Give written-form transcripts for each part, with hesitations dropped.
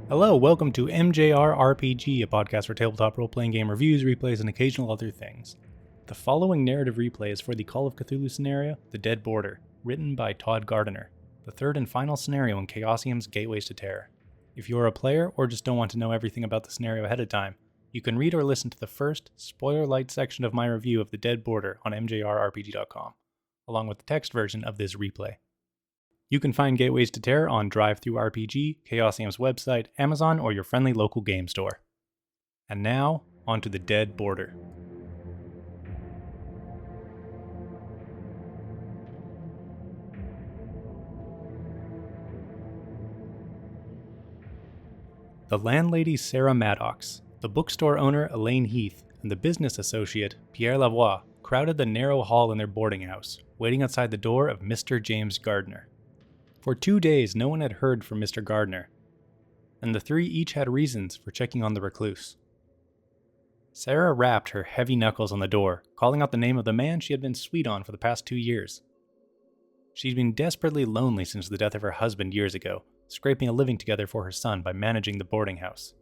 Hello, welcome to MJR RPG, a podcast for tabletop role-playing game reviews, replays, and occasional other things. The following narrative replay is for the Call of Cthulhu scenario, The Dead Border, written by Todd Gardiner, the third and final scenario in Chaosium's Gateways to Terror. If you're a player or just don't want to know everything about the scenario ahead of time, you can read or listen to the first, spoiler-light section of my review of The Dead Border on mjrrpg.com, along with the text version of this replay. You can find Gateways to Terror on DriveThruRPG, Chaosium's website, Amazon, or your friendly local game store. And now, on to The Dead Border. The landlady Sarah Maddox, the bookstore owner Elaine Heath, and the business associate Pierre Lavoie crowded the narrow hall in their boarding house, waiting outside the door of Mr. James Gardiner. For 2 days, no one had heard from Mr. Gardiner, and the three each had reasons for checking on the recluse. Sarah rapped her heavy knuckles on the door, calling out the name of the man she had been sweet on for the past 2 years. She'd been desperately lonely since the death of her husband years ago, scraping a living together for her son by managing the boarding house.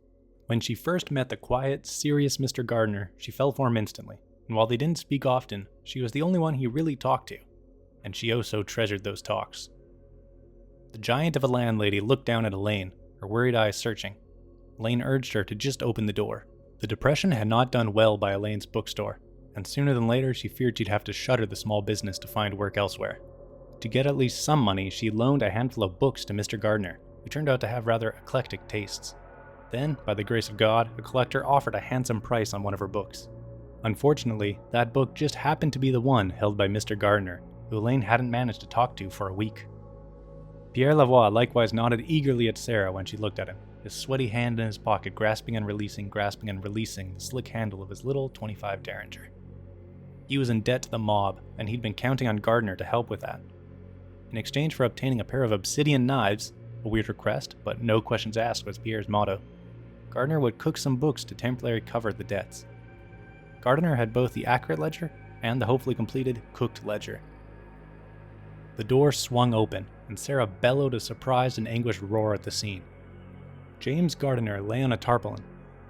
When she first met the quiet, serious Mr. Gardiner, she fell for him instantly, and while they didn't speak often, she was the only one he really talked to, and she oh so treasured those talks. The giant of a landlady looked down at Elaine, her worried eyes searching. Elaine urged her to just open the door. The depression had not done well by Elaine's bookstore, and sooner than later she feared she'd have to shutter the small business to find work elsewhere. To get at least some money, she loaned a handful of books to Mr. Gardiner, who turned out to have rather eclectic tastes. Then, by the grace of God, a collector offered a handsome price on one of her books. Unfortunately, that book just happened to be the one held by Mr. Gardiner, who Elaine hadn't managed to talk to for a week. Pierre Lavoie likewise nodded eagerly at Sarah when she looked at him, his sweaty hand in his pocket grasping and releasing the slick handle of his little .25 Derringer. He was in debt to the mob, and he'd been counting on Gardiner to help with that. In exchange for obtaining a pair of obsidian knives, a weird request, but no questions asked was Pierre's motto, Gardiner would cook some books to temporarily cover the debts. Gardiner had both the accurate ledger and the hopefully completed cooked ledger. The door swung open, and Sarah bellowed a surprised and anguished roar at the scene. James Gardiner lay on a tarpaulin,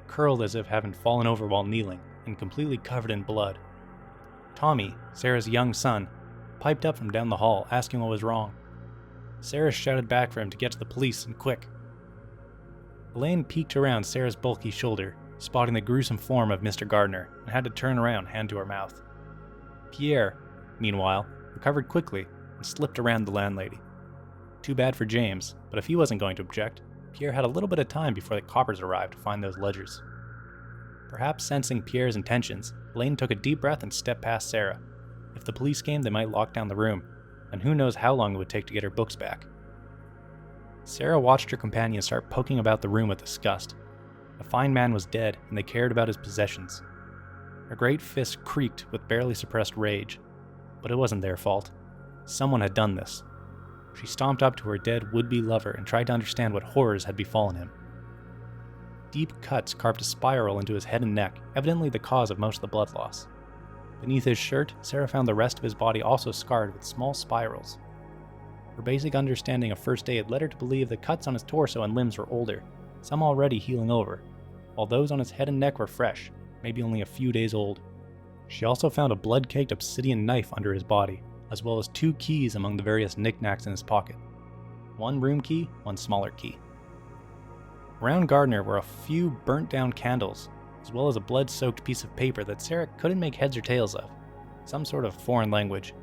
curled as if having fallen over while kneeling, and completely covered in blood. Tommy, Sarah's young son, piped up from down the hall, asking what was wrong. Sarah shouted back for him to get to the police, and quick. Elaine peeked around Sarah's bulky shoulder, spotting the gruesome form of Mr. Gardiner, and had to turn around, hand to her mouth. Pierre, meanwhile, recovered quickly and slipped around the landlady. Too bad for James, but if he wasn't going to object, Pierre had a little bit of time before the coppers arrived to find those ledgers. Perhaps sensing Pierre's intentions, Elaine took a deep breath and stepped past Sarah. If the police came, they might lock down the room, and who knows how long it would take to get her books back. Sarah watched her companion start poking about the room with disgust. The fine man was dead, and they cared about his possessions. Her great fist creaked with barely suppressed rage, but it wasn't their fault. Someone had done this. She stomped up to her dead would-be lover and tried to understand what horrors had befallen him. Deep cuts carved a spiral into his head and neck, evidently the cause of most of the blood loss. Beneath his shirt, Sarah found the rest of his body also scarred with small spirals. Her basic understanding of first aid led her to believe the cuts on his torso and limbs were older, some already healing over, while those on his head and neck were fresh, maybe only a few days old. She also found a blood-caked obsidian knife under his body, as well as 2 keys among the various knickknacks in his pocket. 1 room key, 1 smaller key. Around Gardiner were a few burnt-down candles, as well as a blood-soaked piece of paper that Sarah couldn't make heads or tails of, some sort of foreign language.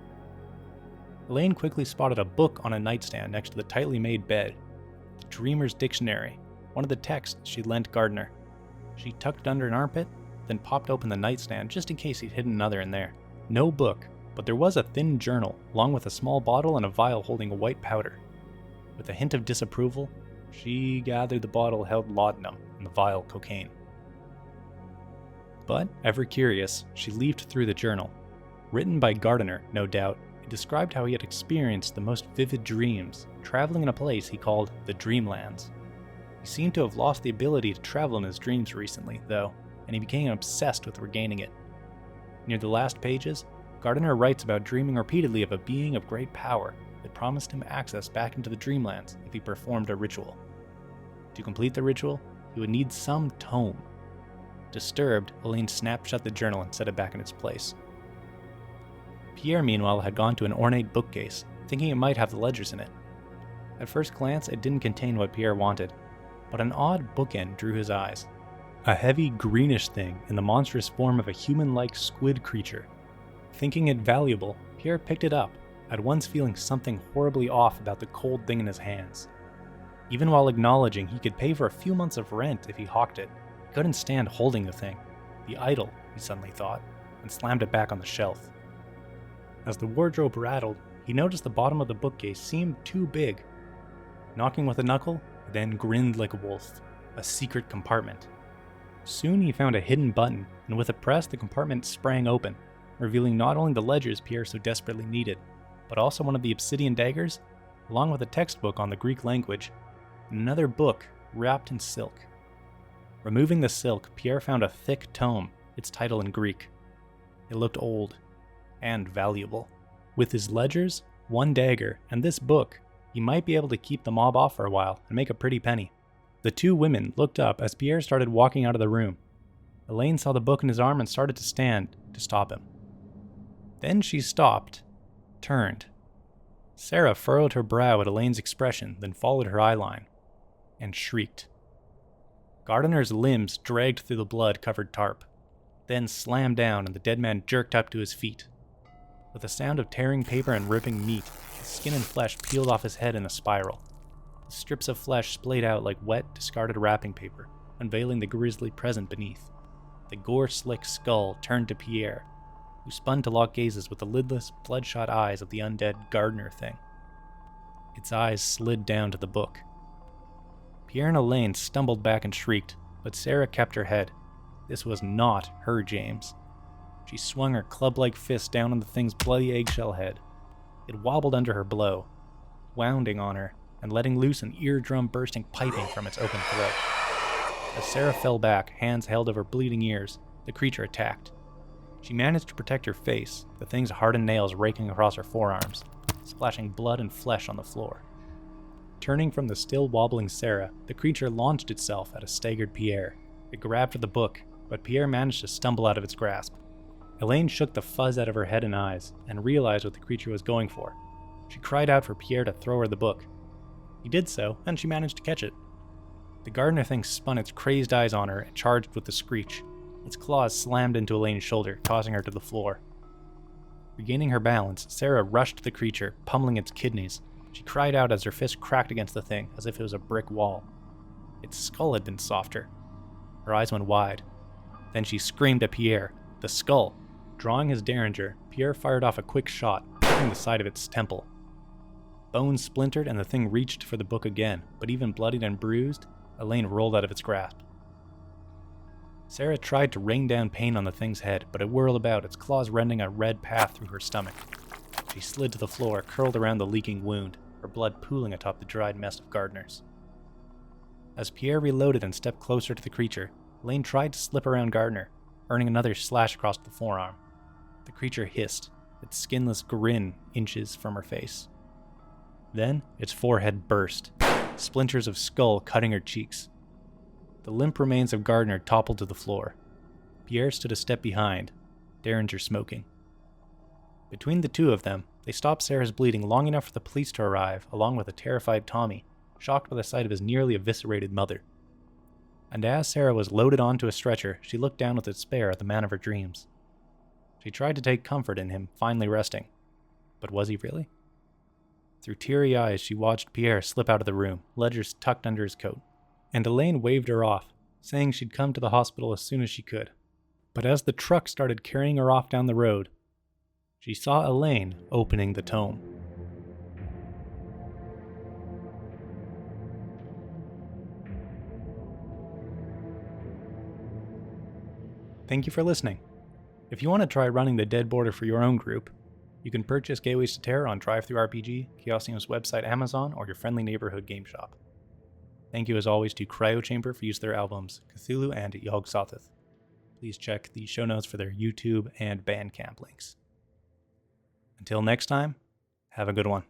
Elaine quickly spotted a book on a nightstand next to the tightly made bed, the Dreamer's Dictionary, one of the texts she'd lent Gardiner. She tucked it under an armpit, then popped open the nightstand just in case he'd hidden another in there. No book, but there was a thin journal, along with a small bottle and a vial holding a white powder. With a hint of disapproval, she gathered the bottle held laudanum and the vial cocaine. But, ever curious, she leafed through the journal. Written by Gardiner, no doubt, it described how he had experienced the most vivid dreams, traveling in a place he called the Dreamlands. He seemed to have lost the ability to travel in his dreams recently, though, and he became obsessed with regaining it. Near the last pages, Gardiner writes about dreaming repeatedly of a being of great power that promised him access back into the Dreamlands if he performed a ritual. To complete the ritual, he would need some tome. Disturbed, Elaine snapped shut the journal and set it back in its place. Pierre, meanwhile, had gone to an ornate bookcase, thinking it might have the ledgers in it. At first glance, it didn't contain what Pierre wanted, but an odd bookend drew his eyes. A heavy greenish thing in the monstrous form of a human-like squid creature. Thinking it valuable, Pierre picked it up, at once feeling something horribly off about the cold thing in his hands. Even while acknowledging he could pay for a few months of rent if he hawked it, he couldn't stand holding the thing. The idol, he suddenly thought, and slammed it back on the shelf. As the wardrobe rattled, he noticed the bottom of the bookcase seemed too big. Knocking with a knuckle, he then grinned like a wolf. A secret compartment. Soon he found a hidden button, and with a press the compartment sprang open, revealing not only the ledgers Pierre so desperately needed, but also one of the obsidian daggers, along with a textbook on the Greek language, and another book wrapped in silk. Removing the silk, Pierre found a thick tome, its title in Greek. It looked old and valuable. With his ledgers, one dagger, and this book, he might be able to keep the mob off for a while and make a pretty penny. The two women looked up as Pierre started walking out of the room. Elaine saw the book in his arm and started to stand to stop him. Then she stopped, turned. Sarah furrowed her brow at Elaine's expression, then followed her eyeline, and shrieked. Gardiner's limbs dragged through the blood-covered tarp, then slammed down and the dead man jerked up to his feet. With a sound of tearing paper and ripping meat, his skin and flesh peeled off his head in a spiral. The strips of flesh splayed out like wet, discarded wrapping paper, unveiling the grisly present beneath. The gore-slick skull turned to Pierre, who spun to lock gazes with the lidless, bloodshot eyes of the undead Gardiner thing. Its eyes slid down to the book. Pierre and Elaine stumbled back and shrieked, but Sarah kept her head. This was not her James. She swung her club-like fist down on the thing's bloody eggshell head. It wobbled under her blow, wounding on her and letting loose an eardrum-bursting piping from its open throat. As Sarah fell back, hands held over bleeding ears, the creature attacked. She managed to protect her face, the thing's hardened nails raking across her forearms, splashing blood and flesh on the floor. Turning from the still wobbling Sarah, the creature launched itself at a staggered Pierre. It grabbed for the book, but Pierre managed to stumble out of its grasp. Elaine shook the fuzz out of her head and eyes, and realized what the creature was going for. She cried out for Pierre to throw her the book. He did so, and she managed to catch it. The Gardiner thing spun its crazed eyes on her and charged with the screech. Its claws slammed into Elaine's shoulder, tossing her to the floor. Regaining her balance, Sarah rushed the creature, pummeling its kidneys. She cried out as her fist cracked against the thing, as if it was a brick wall. Its skull had been softer. Her eyes went wide. Then she screamed at Pierre. The skull. Drawing his derringer, Pierre fired off a quick shot, hitting the side of its temple. Bones splintered and the thing reached for the book again, but even bloodied and bruised, Elaine rolled out of its grasp. Sarah tried to rain down pain on the thing's head, but it whirled about, its claws rending a red path through her stomach. She slid to the floor, curled around the leaking wound, her blood pooling atop the dried mess of Gardiner's. As Pierre reloaded and stepped closer to the creature, Elaine tried to slip around Gardiner, earning another slash across the forearm. The creature hissed, its skinless grin inches from her face. Then, its forehead burst, splinters of skull cutting her cheeks. The limp remains of Gardiner toppled to the floor. Pierre stood a step behind, derringer smoking. Between the two of them, they stopped Sarah's bleeding long enough for the police to arrive, along with a terrified Tommy, shocked by the sight of his nearly eviscerated mother. And as Sarah was loaded onto a stretcher, she looked down with despair at the man of her dreams. She tried to take comfort in him, finally resting. But was he really? Through teary eyes, she watched Pierre slip out of the room, ledgers tucked under his coat. And Elaine waved her off, saying she'd come to the hospital as soon as she could. But as the truck started carrying her off down the road, she saw Elaine opening the tome. Thank you for listening. If you want to try running the Dead Border for your own group, you can purchase Gateways to Terror on DriveThruRPG, Chaosium's website, Amazon, or your friendly neighborhood game shop. Thank you as always to CryoChamber for use of their albums Cthulhu and Yog-Sothoth. Please check the show notes for their YouTube and Bandcamp links. Until next time, have a good one.